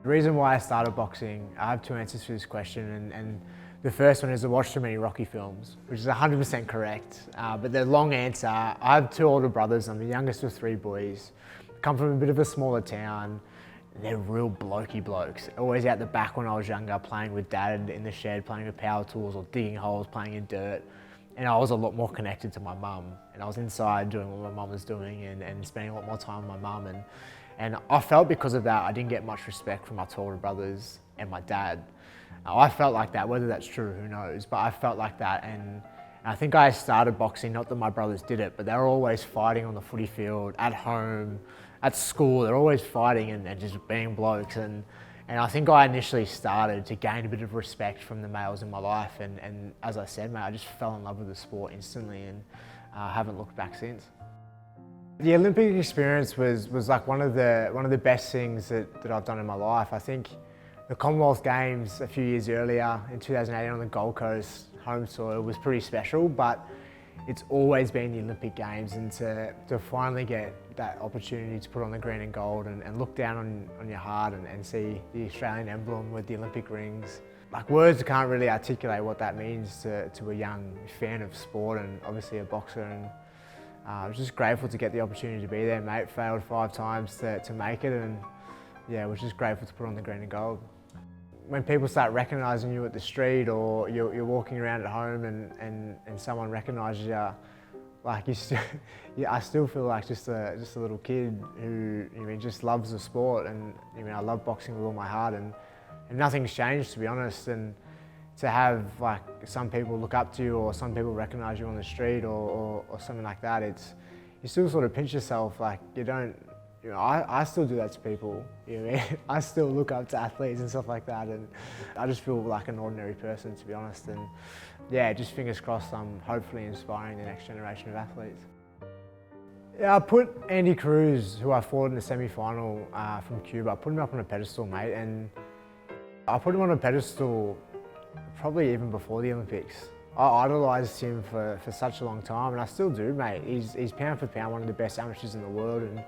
The reason why I started boxing, I have two answers for this question, and the first one is I watched too many Rocky films, which is 100% correct. But the long answer, I have two older brothers. I'm the youngest of three boys. Come from a bit of a smaller town. They're real blokey blokes. Always out the back when I was younger, playing with dad in the shed, playing with power tools or digging holes, playing in dirt. And I was a lot more connected to my mum. And I was inside doing what my mum was doing and spending a lot more time with my mum. And I felt because of that, I didn't get much respect from my two older brothers and my dad. I felt like that, whether that's true, who knows, but I felt like that. And I think I started boxing, not that my brothers did it, but they were always fighting on the footy field, at home, at school. They're always fighting and just being blokes. And I think I initially started to gain a bit of respect from the males in my life. And as I said, mate, I just fell in love with the sport instantly and haven't looked back since. The Olympic experience was like one of the best things that I've done in my life. I think the Commonwealth Games a few years earlier in 2018 on the Gold Coast, home soil, was pretty special, but it's always been the Olympic Games, and to finally get that opportunity to put on the green and gold and look down on your heart and see the Australian emblem with the Olympic rings. Like, words can't really articulate what that means to a young fan of sport and obviously a boxer. And I was just grateful to get the opportunity to be there, mate. Failed 5 times to make it, and yeah, was just grateful to put on the green and gold. When people start recognising you at the street, or you're walking around at home and someone recognises you, like I still feel like just a little kid who just loves the sport, and I love boxing with all my heart, and nothing's changed, to be honest. And to have like some people look up to you, or some people recognise you on the street, or something like that, you still sort of pinch yourself. Like, you don't, I still do that to people. I still look up to athletes and stuff like that, and I just feel like an ordinary person, to be honest. And yeah, just fingers crossed, I'm hopefully inspiring the next generation of athletes. Yeah, I put Andy Cruz, who I fought in the semi-final from Cuba, I put him up on a pedestal, mate, and I put him on a pedestal probably even before the Olympics. I idolised him for such a long time, and I still do, mate. He's pound for pound one of the best amateurs in the world, and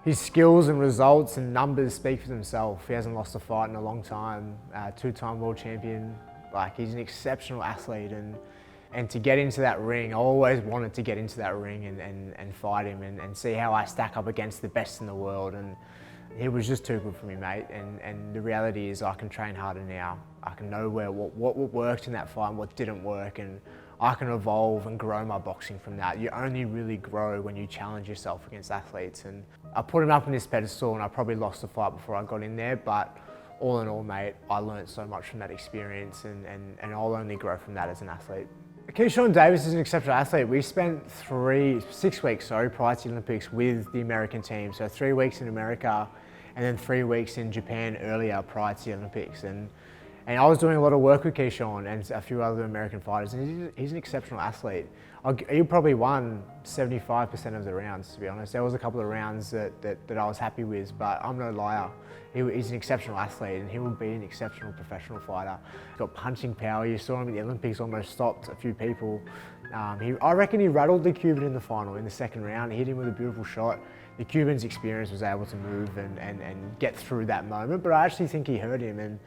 his skills and results and numbers speak for themselves. He hasn't lost a fight in a long time, 2-time world champion. Like, he's an exceptional athlete, and to get into that ring, I always wanted to get into that ring and fight him and see how I stack up against the best in the world. And he was just too good for me, mate. And the reality is I can train harder now. I can know what worked in that fight and what didn't work, and I can evolve and grow my boxing from that. You only really grow when you challenge yourself against athletes. And I put him up on this pedestal, and I probably lost the fight before I got in there, but all in all, mate, I learned so much from that experience, and I'll only grow from that as an athlete. Keyshawn Davis is an exceptional athlete. We spent 6 weeks prior to the Olympics with the American team. So 3 weeks in America and then 3 weeks in Japan earlier prior to the Olympics. And I was doing a lot of work with Keyshawn and a few other American fighters, and he's an exceptional athlete. He probably won 75% of the rounds, to be honest. There was a couple of rounds that I was happy with, but I'm no liar. He's an exceptional athlete, and he will be an exceptional professional fighter. He's got punching power. You saw him at the Olympics, almost stopped a few people. I reckon he rattled the Cuban in the final, in the second round. He hit him with a beautiful shot. The Cuban's experience was able to move and get through that moment, but I actually think he hurt him. And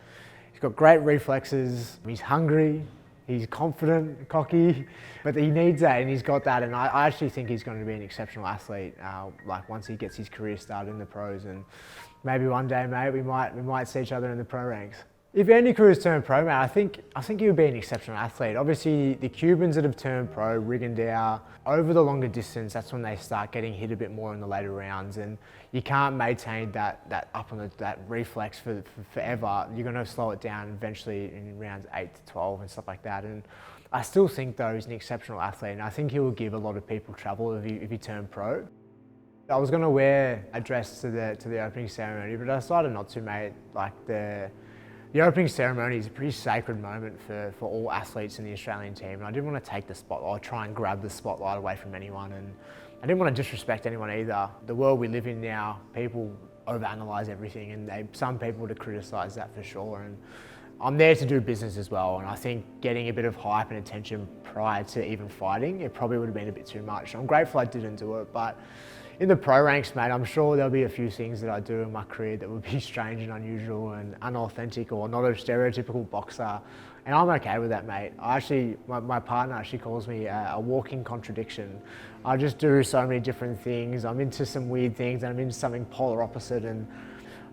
he's got great reflexes. He's hungry. He's confident, cocky, but he needs that, and he's got that. And I actually think he's going to be an exceptional athlete. Like, once he gets his career started in the pros, and maybe one day, mate, we might see each other in the pro ranks. If Andy Cruz turned pro, mate, I think he would be an exceptional athlete. Obviously, the Cubans that have turned pro, Rigondeaux, over the longer distance, that's when they start getting hit a bit more in the later rounds, and you can't maintain that up on that reflex for forever. You're going to slow it down eventually in rounds 8 to 12 and stuff like that. And I still think, though, he's an exceptional athlete, and I think he will give a lot of people trouble if he turned pro. I was going to wear a dress to the opening ceremony, but I decided not to, mate. Like, the opening ceremony is a pretty sacred moment for all athletes in the Australian team, and I didn't want to take the spotlight or try and grab the spotlight away from anyone, and I didn't want to disrespect anyone either. The world we live in now, people overanalyze everything, and some people to criticise that for sure. And I'm there to do business as well, and I think getting a bit of hype and attention prior to even fighting, it probably would have been a bit too much. I'm grateful I didn't do it, but in the pro ranks, mate, I'm sure there'll be a few things that I do in my career that would be strange and unusual and unauthentic or not a stereotypical boxer. And I'm okay with that, mate. My partner actually calls me a walking contradiction. I just do so many different things. I'm into some weird things and I'm into something polar opposite, and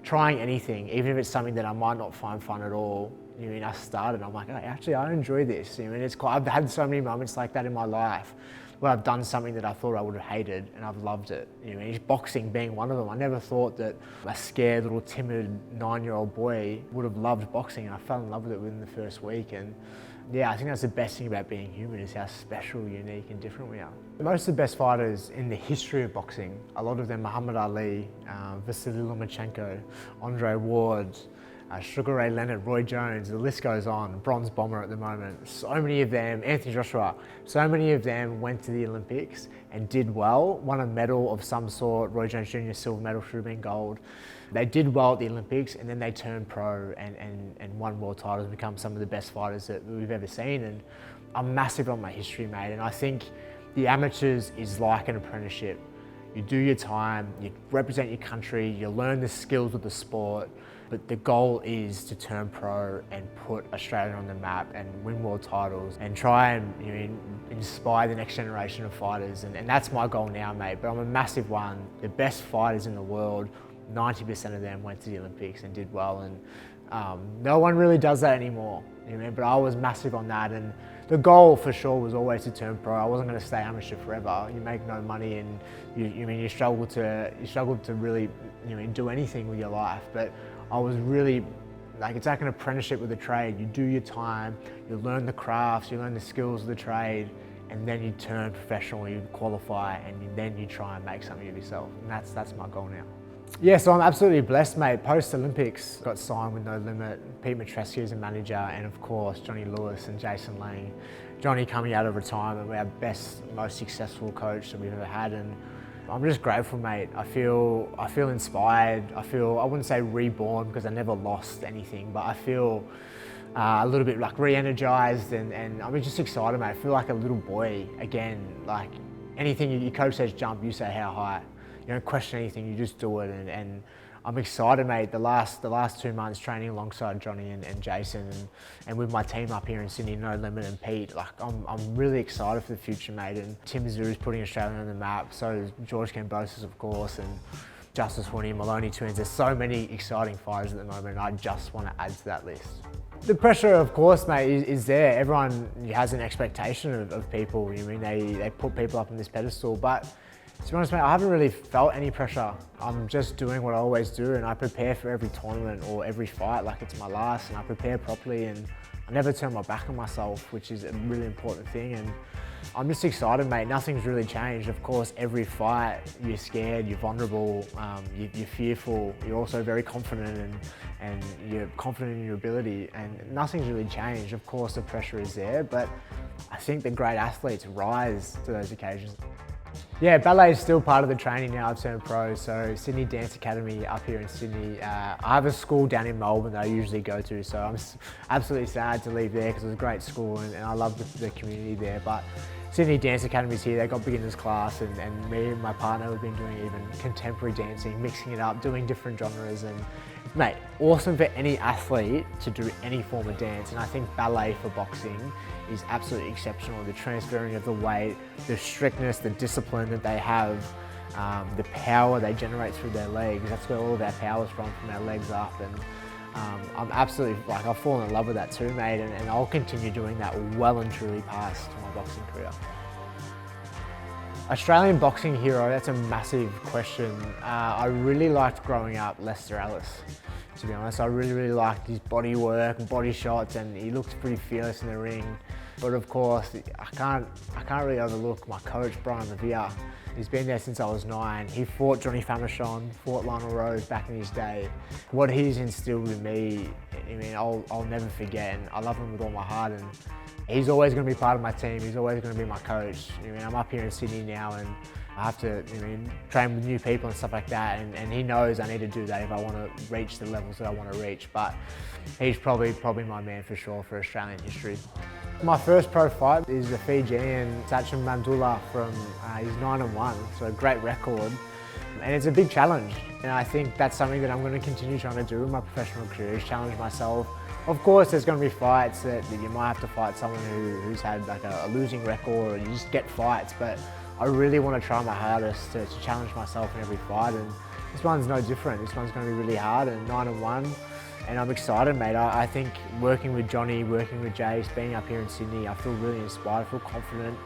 trying anything, even if it's something that I might not find fun at all. I started, I'm like, oh, actually, I enjoy this. I've had so many moments like that in my life where I've done something that I thought I would have hated and I've loved it. Boxing being one of them. I never thought that a scared little timid 9-year-old boy would have loved boxing, and I fell in love with it within the first week. And yeah, I think that's the best thing about being human, is how special, unique and different we are. Most of the best fighters in the history of boxing, a lot of them, Muhammad Ali, Vasily Lomachenko, Andre Ward, Sugar Ray Leonard, Roy Jones, the list goes on, bronze bomber at the moment. So many of them, Anthony Joshua, so many of them went to the Olympics and did well, won a medal of some sort. Roy Jones Jr. silver medal, should have been gold. They did well at the Olympics, and then they turned pro and won world titles and become some of the best fighters that we've ever seen. And I'm massive on my history, mate, and I think the amateurs is like an apprenticeship. You do your time, you represent your country, you learn the skills of the sport, but the goal is to turn pro and put Australia on the map and win world titles and try and inspire the next generation of fighters. And that's my goal now, mate. But I'm a massive one. The best fighters in the world, 90% of them went to the Olympics and did well. And no one really does that anymore. But I was massive on that. And the goal for sure was always to turn pro. I wasn't going to stay amateur forever. You make no money and you struggle to really do anything with your life. But I was really, it's like an apprenticeship with a trade. You do your time, you learn the crafts, you learn the skills of the trade, and then you turn professional, you qualify, and then you try and make something of yourself. And that's my goal now. Yeah, so I'm absolutely blessed, mate. Post-Olympics, got signed with No Limit. Pete Matrescu is a manager, and of course, Johnny Lewis and Jason Lang. Johnny coming out of retirement, our best, most successful coach that we've ever had. And I'm just grateful, mate. I feel inspired. I wouldn't say reborn because I never lost anything, but I feel a little bit like re-energized and I'm just excited, mate. I feel like a little boy again. Like anything your coach says jump, you say how high. You don't question anything, you just do it. And I'm excited, mate. The last 2 months training alongside Johnny and Jason and with my team up here in Sydney, No Limit and Pete, I'm really excited for the future, mate. And Tim Zou's putting Australia on the map, so is George Kambosos, of course, and Justice Hooney, Maloney Twins. There's so many exciting fighters at the moment, and I just want to add to that list. The pressure, of course, mate, is there. Everyone has an expectation of people. They put people up on this pedestal, but to be honest, mate, I haven't really felt any pressure. I'm just doing what I always do, and I prepare for every tournament or every fight like it's my last, and I prepare properly, and I never turn my back on myself, which is a really important thing. And I'm just excited, mate. Nothing's really changed. Of course, every fight, you're scared, you're vulnerable, you're fearful, you're also very confident and you're confident in your ability, and nothing's really changed. Of course, the pressure is there, but I think the great athletes rise to those occasions. Yeah, ballet is still part of the training now. I've turned pro, so Sydney Dance Academy up here in Sydney. I have a school down in Melbourne that I usually go to, so I'm absolutely sad to leave there because it was a great school and I love the community there. But Sydney Dance Academy's here, they've got beginners class and me and my partner have been doing even contemporary dancing, mixing it up, doing different genres. And mate, awesome for any athlete to do any form of dance, and I think ballet for boxing is absolutely exceptional. The transferring of the weight, the strictness, the discipline that they have, the power they generate through their legs. That's where all of our power's from our legs up. And I'm absolutely, I've fallen in love with that too, mate, and I'll continue doing that well and truly past my boxing career. Australian boxing hero, that's a massive question. I really liked growing up Lester Ellis, to be honest. I really liked his body work and body shots, and he looked pretty fearless in the ring. But of course, I can't really overlook my coach, Brian Revere. He's been there since I was 9. He fought Johnny Famechon, fought Lionel Rose back in his day. What he's instilled in me, I'll never forget, and I love him with all my heart. And he's always going to be part of my team. He's always going to be my coach. I'm up here in Sydney now, and I have to train with new people and stuff like that. And he knows I need to do that if I want to reach the levels that I want to reach. But he's probably my man for sure for Australian history. My first pro fight is the Fijian Sachin Mandula from, he's 9-1, so a great record. And it's a big challenge. And I think that's something that I'm going to continue trying to do in my professional career, is challenge myself. Of course, there's going to be fights that you might have to fight someone who's had like a losing record, or you just get fights, but I really want to try my hardest to challenge myself in every fight, and this one's no different. This one's going to be really hard, and 9-1, and I'm excited, mate. I think working with Johnny, working with Jace, being up here in Sydney, I feel really inspired, I feel confident.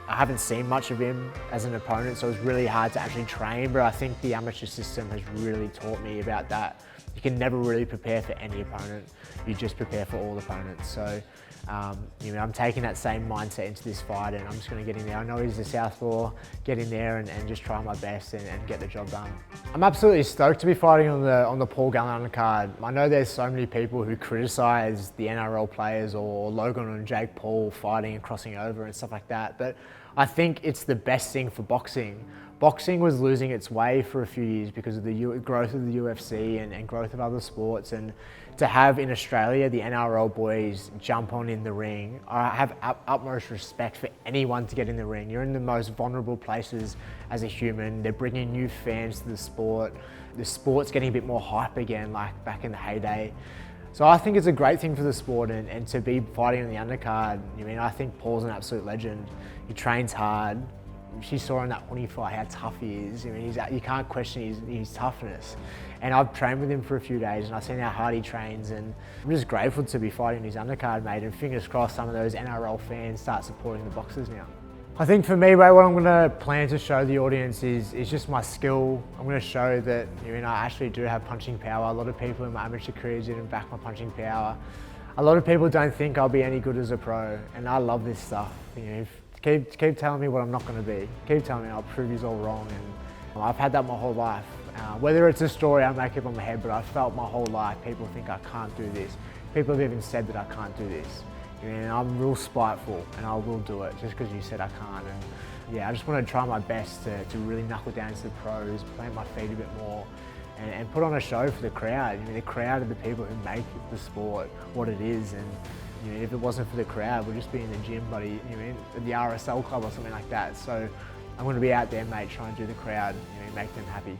I haven't seen much of him as an opponent, so it's really hard to actually train, but I think the amateur system has really taught me about that. You can never really prepare for any opponent, you just prepare for all opponents. So I'm taking that same mindset into this fight, and I'm just going to get in there. I know he's a southpaw, get in there and just try my best and get the job done. I'm absolutely stoked to be fighting on the Paul Gallen undercard. I know there's so many people who criticise the NRL players or Logan and Jake Paul fighting and crossing over and stuff like that, but I think it's the best thing for boxing. Boxing was losing its way for a few years because of the growth of the UFC and growth of other sports, and to have in Australia the NRL boys jump on in the ring, I have utmost respect for anyone to get in the ring. You're in the most vulnerable places as a human. They're bringing new fans to the sport. The sport's getting a bit more hype again, like back in the heyday. So I think it's a great thing for the sport, and to be fighting on the undercard. I think Paul's an absolute legend. He trains hard. She saw in that Huni fight how tough he is. You can't question his toughness. And I've trained with him for a few days, and I've seen how hard he trains, and I'm just grateful to be fighting his undercard, mate, and fingers crossed some of those NRL fans start supporting the boxers now. I think for me, mate, what I'm going to plan to show the audience is just my skill. I'm going to show that I actually do have punching power. A lot of people in my amateur careers didn't back my punching power. A lot of people don't think I'll be any good as a pro, and I love this stuff. Keep telling me what I'm not going to be. Keep telling me I'll prove you all wrong, and I've had that my whole life. Whether it's a story I make up on my head, but I've felt my whole life people think I can't do this. People have even said that I can't do this. I'm real spiteful, and I will do it just because you said I can't. And I just want to try my best to really knuckle down to the pros, plant my feet a bit more, and put on a show for the crowd. The crowd are the people who make the sport what it is, and if it wasn't for the crowd, we'd just be in the gym, buddy, at the RSL club or something like that. So I'm going to be out there, mate, trying to do the crowd, make them happy.